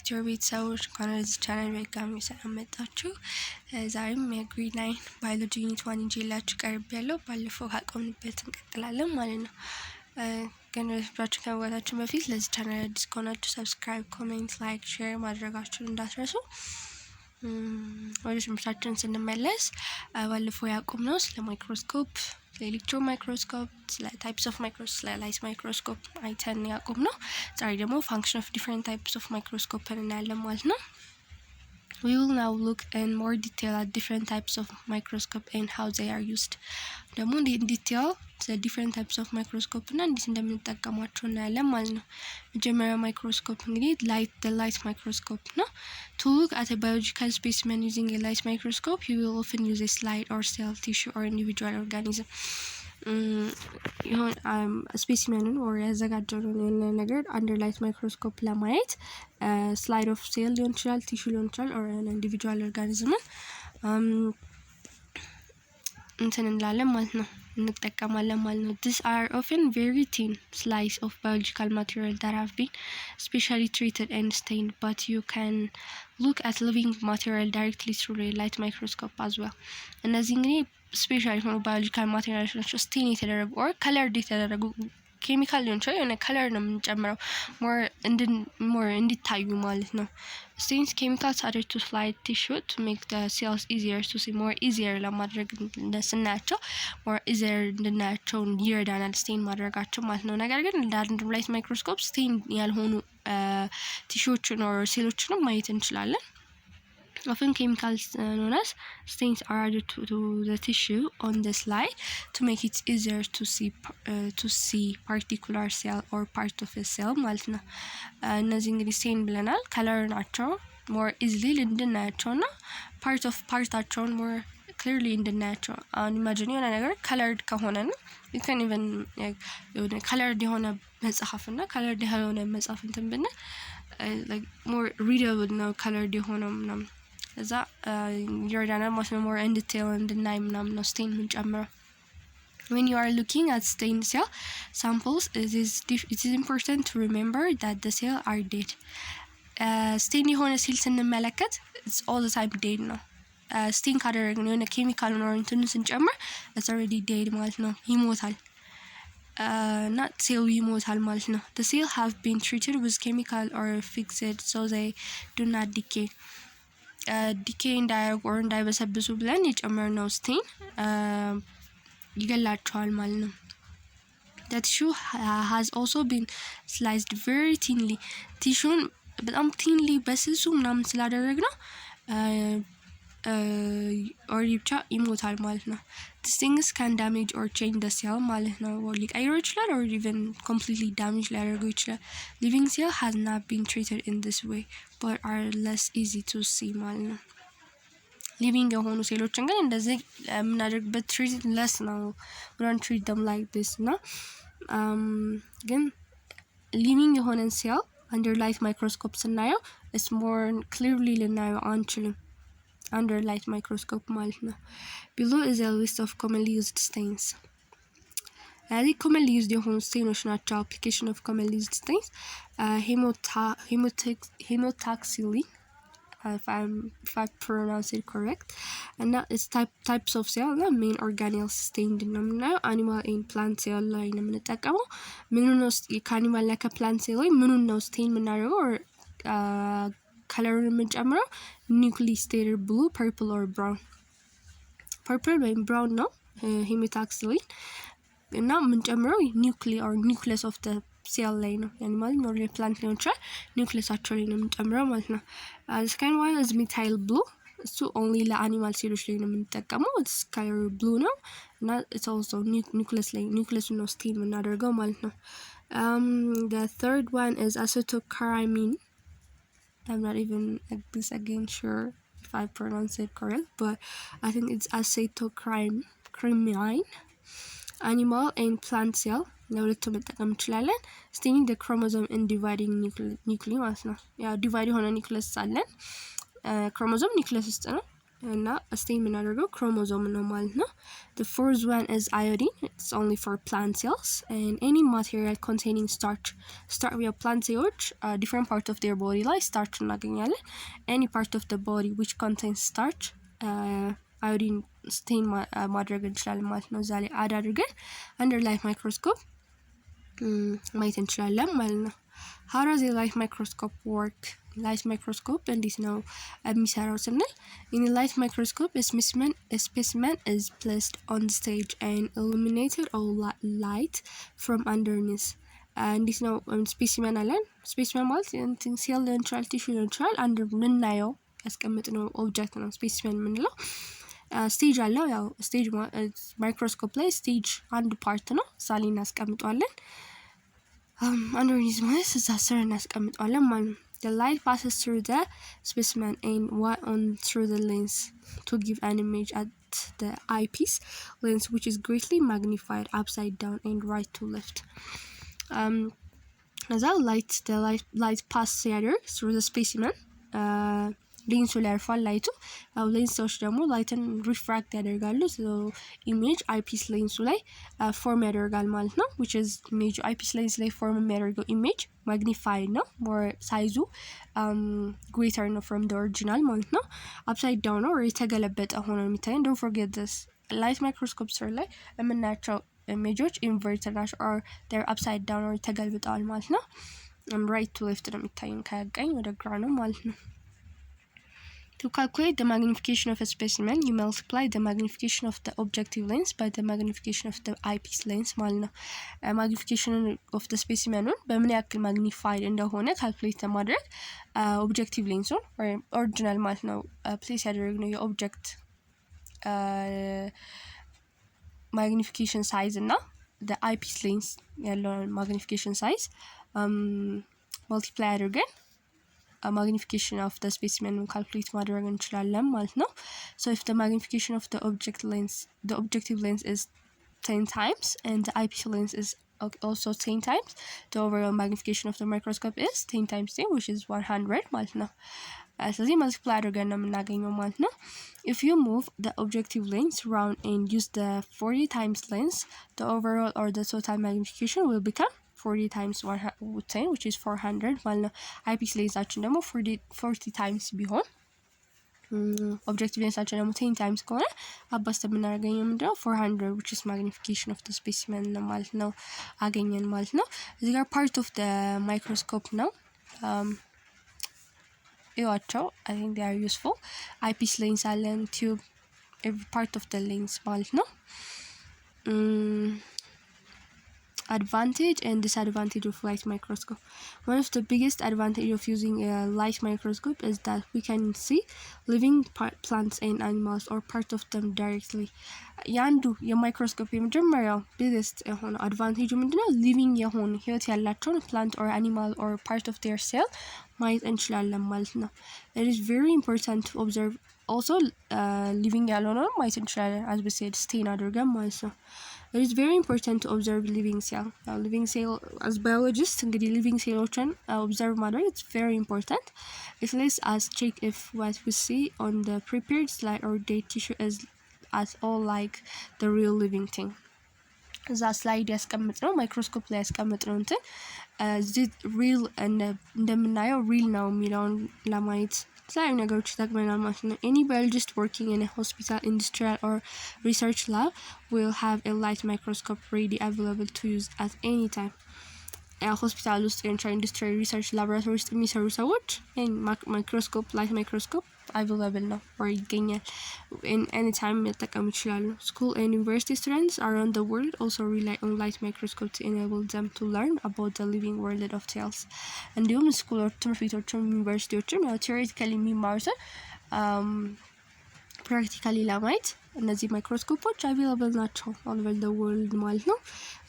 ቲዩተር ቤተሰቦች እንኳን ወደዚህ ቻናል በድጋሚ ሰላም መጣችሁ። ዛሬም የግሬድ 9 ባዮሎጂ ዩኒት 1 ይዤላችሁ ቀርቤያለሁ። ባለፈው ካቆምንበት እንቀጥላለን ማለት ነው። ግን ቪዲዮአችንን ከመግባታችን በፊት ለዚህ ቻናል አዲስ ከሆናችሁ ሰብስክራይብ፣ ኮሜንት፣ ላይክ፣ ሼር ማድረጋችሁን እንዳትረሱ። ወደ ትምህርታችን ስንመለስ ባለፈው ያቆምነው ስለ ማይክሮስኮፕ፣ electron microscope, types of microscope, light microscope አይተን ያቆምነው። ዛሬ ደግሞ function of different types of microscope እናያለን ማለት ነው። We will now look in more detail at different types of microscope and how they are used. ደግሞ in detail the different types of microscope እና እንዴት እንደምንጠቀማቸው እናያለን ማለት ነው። መጀመሪያ ማይክሮስኮፕ እንግዲህ the light microscope ነው። To look at a biological specimen using a light microscope, you will often use a slide or cell, tissue or individual organism. ይሁን ስፔሲመንን or ያዘጋጀነውን ነገር under light microscope ለማየት slide of cell ሊሆን ይችላል፣ tissue ሊሆን ይችላል or an individual organism እንትን እንላለን ማለት ነው፣ እንጠቀማለን ማለት ነው። These are often very thin slices of biological material that have been specially treated and stained, but you can look at living material directly through a light microscope as well. እነዚህ እንግዲህ ስፔሻል የሆኑ ባዮሎጂካል ማቴሪያሎች ናቸው። ስቴን የተደረጉ or colored የተደረጉ ኬሚካል ሊሆን ይችላል፣ የሆነ ከለር ነው የምንጨምረው more እንዲታዩ ማለት ነው። Stains chemicals added to slide tissue to make the cells easier to see, more easier ለማድረግ ስናያቸው more easier እንድናያቸው ይረዳናል ስቴን ማድረጋቸው ማለት ነው። ነገር ግን እንደ ላይት ማይክሮስኮፕ ስቴን ያልሆኑ ቲሹዎችን or ሴሎችንም ማየት እንችላለን። Often chemicals known as stains are added to the tissue on the slide to make it easier to see particular cell or part of a cell ማለት ነው። እነዚህ እንግዲህ ስቴን ብለናል፣ ከለር ናቸው more easily እንድናያቸውና ፓርታቸውን more clearly እንድናያቸው። አሁን ኢማጂን የሆነ ነገር colored ከሆነ ነው you can even የሆነ colored የሆነ መጽሐፍና colored የሆነ መጽሐፍ እንትን ብንል like more readable ነው colored የሆነው ምናምን እዛ ይረዳናል ማለት ነው። more in detail እንድናይ ምናምን ነው ስቴን የምንጨምረው። When you are looking at stained cell samples, it is important to remember that the cell are dead. ስቴን የሆነ ሴል ስንመለከት it's all the time dead ነው። ስቴን ካደረግን የሆነ ኬሚካል ነው እንትን ስንጨምር it's already dead ማለት ነው፣ ይሞታል። not cell ይሞታል ማለት ነው። The cell have been treated with chemical or fixed so they do not decay. decay እንዳያደርጉ or እንዳይበሰብሱ ብለን የጨመርነው ስቴን ይገላቸዋል ማለት ነው። The tissue has also been sliced very thinly. ቲሹን በጣም thinly በስሱ ምናምን ስላደረግነው or ብቻ ይሞታል ማለት ነው። These things can damage or change the cell ማለት ነው። ሊቀይረው ይችላል or even completely damage ሊያደርገው ይችላል። Living cell has not been treated in this way but are less easy to see ማለት ነው። ሊቪንግ የሆኑ ሴሎችን ግን እንደዚህ የምናደርግበት ትሪት less ነው። we don't treat them like this እና ግን ሊቪንግ የሆነን ሴል under light microscope ስናየው it's more clearly ልናየው አንችልም under light microscope ማለት ነው። Below is a list of commonly used stains. commonly used የሆኑ ስቴኖች ናቸው። application of commonly used stains hematoxylin if I pronounce it correct, and that is types of cell እና main organelles stained ነው የምናየው። animal and plant cell ላይ ነው የምንጠቀመው። ምኑን ነው ከአኒማል እና ከፕላንት ሴል ላይ ምኑን ነው ስቴን የምናደርገው or ከለሩን የምንጨምረው nucleated blue, purple or brown. purple ወይም brown ነው hematoxylin እና የምንጨምረው nucleus of the cell ላይ ነው። animal or plant ሊሆን ይችላል nucleusአቸው ላይ ነው የምንጨምረው ማለት ነው። the second one is methyl blue. እሱ only ለአኒማል ሴሎች ላይ ነው የምንጠቀመው። it's color blue ነው እና it's also nucleus ነው ስቴን የምናደርገው ማለት ነው። the third one is acetylchoramine. I'm not even sure if I pronounce it correct, but I think it's acetylchoramine. Animal and plant cell ለሁለቱ መጠቀም እንችላለን። Staining the chromosome and dividing nuclei ማለት ነው። ያው ዲቫይድ የሆነ ኒውክሊየስ አለን። ክሮሞዞም ኒውክሊየስ ውስጥ ነው። እና ስቴን የምናደርገው ክሮሞዞም ነው ማለት ነው። The fourth one is iodine. It's only for plant cells and any material containing starch. Your plant cells, different part of their body ላይ starch እናገኛለን። Any part of the body which contains starch, iodine ስቴን ማድረግ እንችላለን ማለት ነው። እዛ ላይ አድ አድርገን under light microscope ማየት እንችላለን ማለት ነው። How does a light microscope work? Light microscope እንዴት ነው የሚሰራው ስንል in a light microscope a specimen is placed on the stage and illuminated or light from underneath. እንዴት ነው ስፔሲመን አለን። ስፔሲመን ማለት ሴል ሊሆን ይችላል፣ ቲሹ ሊሆን ይችላል። አንድ ምናየው ያስቀምጥነው ኦብጀክት ነው ስፔሲመን የምንለው። ስቴጅ አለው። ያው ስቴጅ ማይክሮስኮፕ ላይ ስቴጅ አንድ ፓርት ነው። እዛ ላይ እናስቀምጠዋለን። underneath ማለት እዛ ስር እናስቀምጠዋለን ማለት ነው። The light passes through the specimen and through the lens to give an image at the eyepiece lens, which is greatly magnified upside down and right to left. As the light passes through the specimen, ሌንሱ ላይ ያርፋል ላይቱ። ያው ሌንሶች ደግሞ ላይትን ሪፍራክት ያደርጋሉ። ኢሜጅ አይፒስ ሌንሱ ላይ ፎርም ያደርጋል ማለት ነው። which is ኢሜጅ አይፒስ ሌንስ ላይ ፎርም የሚያደርገው ኢሜጅ ማግኒፋይድ ነው። ሞር ሳይዙ ግሬተር ነው from the original ማለት ነው። አፕሳይድ ዳውን ነው የተገለበጠ ሆኖ የሚታየን። don't forget this ላይት ማይክሮስኮፕ ስር ላይ የምናያቸው ኢሜጆች ኢንቨርትድ ናቸው or they're upside down or ተገልብጠዋል ማለት ነው። right to left ነው የሚታየን፣ ከቀኝ ወደ ግራ ነው ማለት ነው። To calculate the magnification of a specimen, you multiply the magnification of the objective lens by the magnification of the eyepiece lens ማለት ነው። magnification of the specimen በምን ያክል magnified እንደሆነ ካልኩሌት ለማድረግ ኦብጀክቲቭ ሌንሱን ኦሪጂናል ማለት ነው ፕሌስ ያደረግነው የኦብጀክት magnification size እና the eyepiece lens ያለውን magnification size multiply አድርገን magnification of the specimen calculate ማድረግ እንችላለን ማለት ነው። So if the magnification of the objective lens is 10 times and the eyepiece lens is also 10 times, the overall magnification of the microscope is 10 times 10, which is 100 ማለት ነው። ስለዚህ multiply አድርገን ነው የምናገኘው ማለት ነው። If you move the objective lens round and use the 40 times lens, the overall or the total magnification will become 40 times 10, which is 400 ማለት ነው። አይፒስ ሌንሳችን ደግሞ 40 times ቢሆን ኦብጀክቲቭ ሌንሳችን ደግሞ 10 times ከሆነ አባስተ የምናገኘው ምንድነው 400 which is magnification of the specimen ነው ማለት ነው አገኘን ማለት ነው። እዚህ ጋር part of the microscope ነው ይዋቸው I think they are useful. አይፒስ ሌንስ አለን፣ ቲዩብ every part of the lens ማለት ነው። Advantage and disadvantage of light microscope. One of the biggest advantage of using a light microscope is that we can see living plants and animals or part of them directly. ያንዱ የማይክሮስኮፕ የመጀመሪያው biggest የሆነ advantage ምንድነው? living የሆነ ህይወት ያላቸውን plant or animal or part of their cell ማየት እንችላለን ማለት ነው። It is very important to observe also living ያልሆነውን ማየት እንችላለን as we said stain አድርገን ማለት ነው። It is very important to observe living cell. Living cell as biologists እንግዲህ living cellዎችን observe ማድረግ it's very important. It lets us check if what we see on the prepared slide or dead tissue is at all like the real living thing. እዛ ስላይድ ያስቀምጥነው ማይክሮስኮፕ ላይ ያስቀምጥነው እንትን እዚህ ሪል እንደምናየው ሪል ነው የሚለውን ለማየት የተለያዩ ነገሮች ይጠቅመናል ማለት ነው። Any biologist working in a hospital, industrial or research lab will have a light microscope ready available to use at any time. ሆስፒታል ውስጥ ኢንዱስትሪያል ሪሰርች ላቦራቶሪ ውስጥ የሚሰሩ ሰዎች ማይክሮስኮፕ ላይት ማይክሮስኮፕ available ነው or ይገኛል in any time መጠቀም ይችላሉ። School and university students around the world also rely on light microscope to enable them to learn about the living world of cells. እንዲሁም ስኩሎች ትምህርት ቤቶችም ዩኒቨርሲቲዎችም ያው ቲዮሬቲካሊ የሚማሩትን ፕራክቲካሊ ለማየት እነዚህ ማይክሮስኮፖች available ናቸው all over the world ማለት ነው።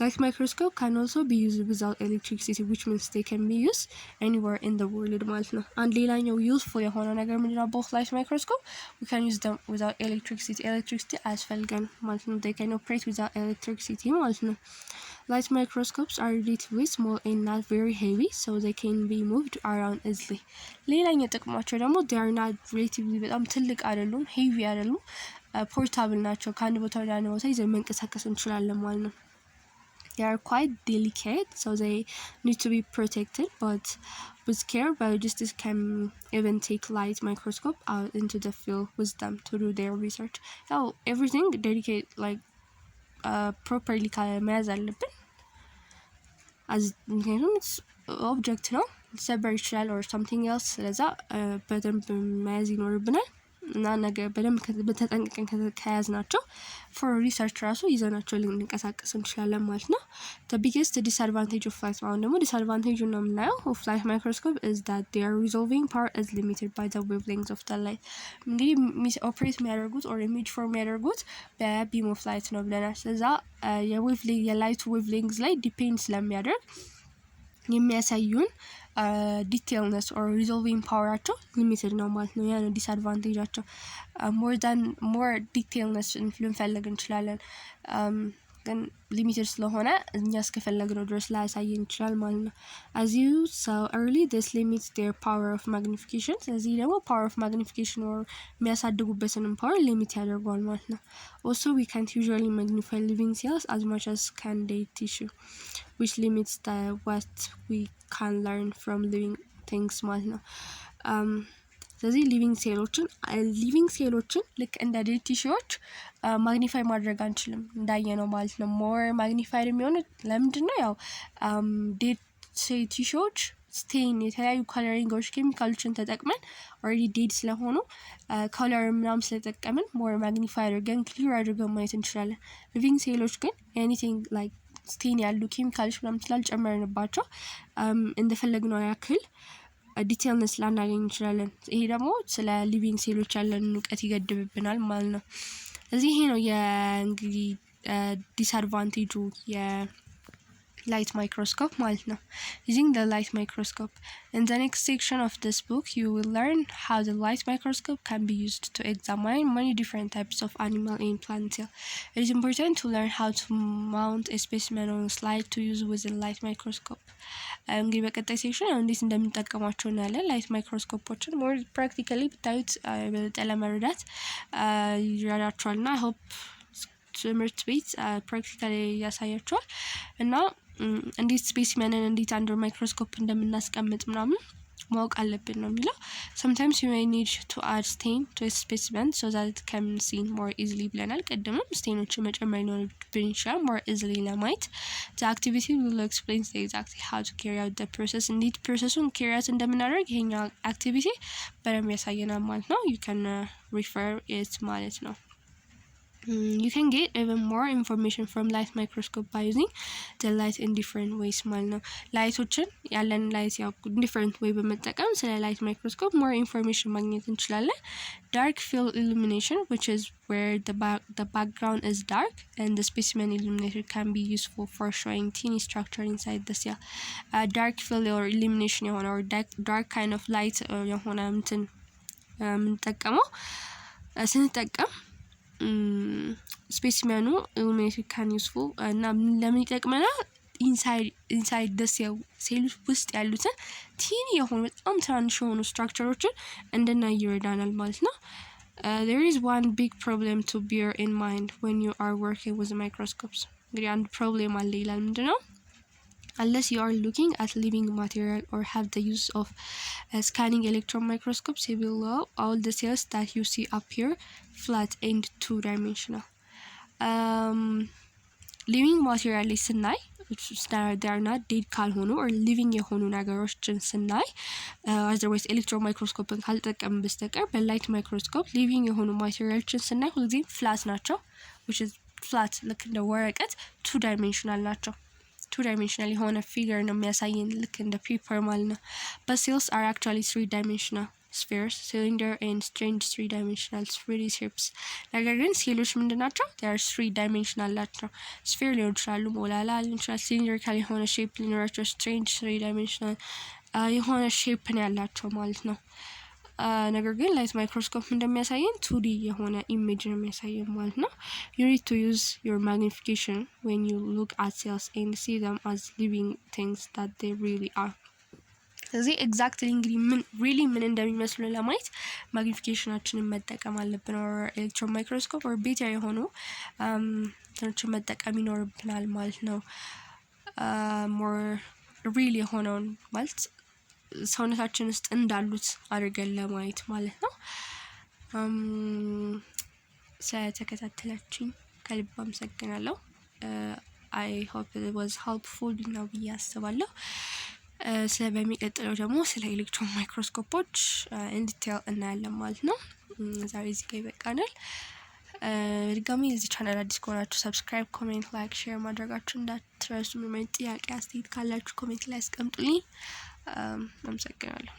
Light microscope can also be used without electricity, which means they can be used anywhere in the world ማለት ነው። አንድ ሌላኛው useful የሆነ ነገር ምንድነው? both light microscope we can use them without electricity አያስፈልገን ማለት ነው። they can operate without electricity ማለት ነው። Light microscopes are relatively small and not very heavy, so they can be moved around easily. ሌላኛው ጥቅማቸው ደግሞ they are not relatively በጣም ትልቅ አይደሉም፣ heavy አይደሉም፣ portable ናቸው። ከአንድ ቦታ ወደ አንድ ቦታ ይዘን መንቀሳቀስ እንችላለን ማለት ነው። They are quite delicate, so they need to be protected, but with care, biologists can even take light microscope out into the field with them to do their research. So everything delicate, like properly መያዝ አለብን። ምክንያቱም ኦብጀክት ነው ሊሰበር ይችላል or something else። ስለዛ በደንብ መያዝ ይኖርብናል እና ነገር በደንብ በተጠንቀቀን ከያዝናቸው for research ራሱ ይዘናቸው ልንቀሳቀስ እንችላለን ማለት ነው። The biggest disadvantage of light አሁን ደግሞ disadvantage ነው የምናየው of light microscope is that their resolving power is limited by the wavelengths of the light። እንግዲህ ኦፕሬት የሚያደርጉት or image form የሚያደርጉት በbeam of light ነው ብለናል። ስለዛ የላይት ዌቭሌንግዝ ላይ ዲፔንድ ስለሚያደርግ የሚያሳዩን ዲቴይልነስ or resolving ፓወራቸው ሊሚትድ ነው ማለት ነው። ያ ነው ዲስአድቫንቴጃቸው። more ዲቴይልነስ ልንፈልግ እንችላለን ግን ሊሚትድ ስለሆነ እኛ እስከፈለግነው ድረስ ላያሳየን ይችላል ማለት ነው። as you saw early, this limits their power of magnification። ስለዚህ ደግሞ power of magnification or የሚያሳድጉበትንም power ሊሚት ያደርገዋል ማለት ነው። also we can't usually magnify living cells as much as can dead tissue, which limits what we can learn from living things ማለት ነው። ስለዚህ ሊቪንግ ሴሎችን ልክ እንደ ዴድ ቲሹዎች ማግኒፋይ ማድረግ አንችልም እንዳየነው ማለት ነው። ሞር ማግኒፋይድ የሚሆኑት ለምንድን ነው? ያው ዴድ ቲሹዎች ስቴን የተለያዩ ኮለሪንጎች ኬሚካሎችን ተጠቅመን ኦልሬዲ ዴድ ስለሆኑ ኮለር ምናምን ስለተጠቀምን ሞር ማግኒፋይ አድርገን ክሊር አድርገን ማየት እንችላለን። ሊቪንግ ሴሎች ግን ኤኒቲንግ ላይክ ስቴን ያሉ ኬሚካሎች ምናምን ስላልጨመርንባቸው እንደፈለግነው ያክል ዲቴይልነስ ላናገኝ እንችላለን። ይሄ ደግሞ ስለ ሊቪንግ ሴሎች ያለን እውቀት ይገድብብናል ማለት ነው። ስለዚህ ይሄ ነው የእንግዲህ ዲስአድቫንቴጁ የላይት ማይክሮስኮፕ ማለት ነው። using the light microscope. In the next section of this book, you will learn how the light microscope can be used to examine many different types of animal and plant cells. It is important to learn how to mount a specimen on a slide to use with the light microscope. እንግዲህ በቀጣይ ሴክሽን እንዴት እንደምንጠቀማቸው እናያለን። ላይት ማይክሮስኮፖችን ሞር ፕራክቲካሊ ብታዩት በለጠ ለመረዳት ይረዳችኋልና አይ ሆፕ ትምህርት ቤት ፕራክቲካሊ ያሳያችኋል እና እንዴት ስፔሲመንን እንዴት አንደር ማይክሮስኮፕ እንደምናስቀምጥ ምናምን ማወቅ አለብን ነው የሚለው። sometimes you may need to add stain to a specimen so that it can be seen more easily ብለናል። ቀደምም ስቴኖችን መጨመር ሊኖርብን ይችላል more easily ለማየት። the activity will explain exactly how to carry out the process። እንዴት ፕሮሰሱን carry out እንደምናደርግ ይሄኛው አክቲቪቲ በደንብ ያሳየናል ማለት ነው። you can refer it ማለት ነው። You can get even more information from light microscope by using the light in different ways ማለት ነው። ላይቶችን ያለን ላይት ያው different way በመጠቀም ስለ light microscope more information ማግኘት እንችላለን። Dark field illumination, which is where the background is dark and the specimen illuminated, can be useful for showing teeny structure inside the cell. Dark field or illumination የሆነ or dark kind of light የሆነ እንትን የምንጠቀመው ስንጠቀም ስፔሲመኑ ኢሉሚኔትድ ካን ዩስፉል እና ለምን ይጠቅመናል? ኢንሳይድ ደ ሴል ውስጥ ያሉትን ቲኒ የሆኑ በጣም ትናንሽ የሆኑ ስትራክቸሮችን እንድናይ ይረዳናል ማለት ነው። there is one big problem to bear in mind when you are working with microscopes። እንግዲህ አንድ ፕሮብሌም አለ ይላል። ምንድነው? unless you are looking at living material or have the use of scanning electron microscopes, you will know all the cells that you see appear flat and two-dimensional. living material ላይ ስናይ they are not dead ካልሆኑ or living የሆኑ ነገሮችን ስናይ otherwise ኤሌክትሮን ማይክሮስኮፕን ካልተጠቀምን በስተቀር በላይት ማይክሮስኮፕ living የሆኑ ማቴሪያሎችን ስናይ ሁልጊዜ flat ናቸው። which is flat ልክ እንደ ወረቀት two-dimensional ናቸው። two-dimensional የሆነ ፊገር ነው የሚያሳየን ልክ እንደ ፔፐር ማለት ነው። but cells are actually three-dimensional spheres, cylinder, and strange three-dimensional sphery shapes. ነገር ግን ሴሎች ምንድናቸው? they are three-dimensional ናቸው። sphere ሊሆን ይችላሉ፣ ሞላላ ሊሆን ይችላል፣ cylindrical የሆነ ሼፕ ሊኖራቸው፣ strange three-dimensional የሆነ ሼፕ ነው ያላቸው ማለት ነው። ነገር ግን ላይት ማይክሮስኮፕ እንደሚያሳየን 2D የሆነ ኢሜጅ ነው የሚያሳየን ማለት ነው። you need to use your magnification when you look at cells and see them as living things that they really are. ስለዚህ ኤግዛክትሊ እንግዲህ ምን እንደሚመስሉ ለማየት ማግኒፊኬሽናችንን መጠቀም አለብን። ኤሌክትሮን ማይክሮስኮፕ ኦር ቤታ የሆኑ እንትኖችን መጠቀም ይኖርብናል ማለት ነው። ሞር ሪል የሆነውን ማለት ሰውነታችን ውስጥ እንዳሉት አድርገን ለማየት ማለት ነው። ስለተከታተላችሁኝ ከልብ አመሰግናለሁ። I hope it was helpful ነው ብዬ አስባለሁ። በሚቀጥለው ደግሞ ስለ ኤሌክትሮን ማይክሮስኮፖች ኢንዲቴል እናያለን ማለት ነው። ዛሬ እዚህ ጋር ይበቃናል። ድጋሚ እዚህ ቻናል አዲስ ከሆናችሁ ሰብስክራይብ፣ ኮሜንት፣ ላይክ፣ ሼር ማድረጋችሁ እንዳትረሱ። ምን ጥያቄ አስተያየት ካላችሁ ኮሜንት ላይ አስቀምጡልኝ። አመሰግናለሁ።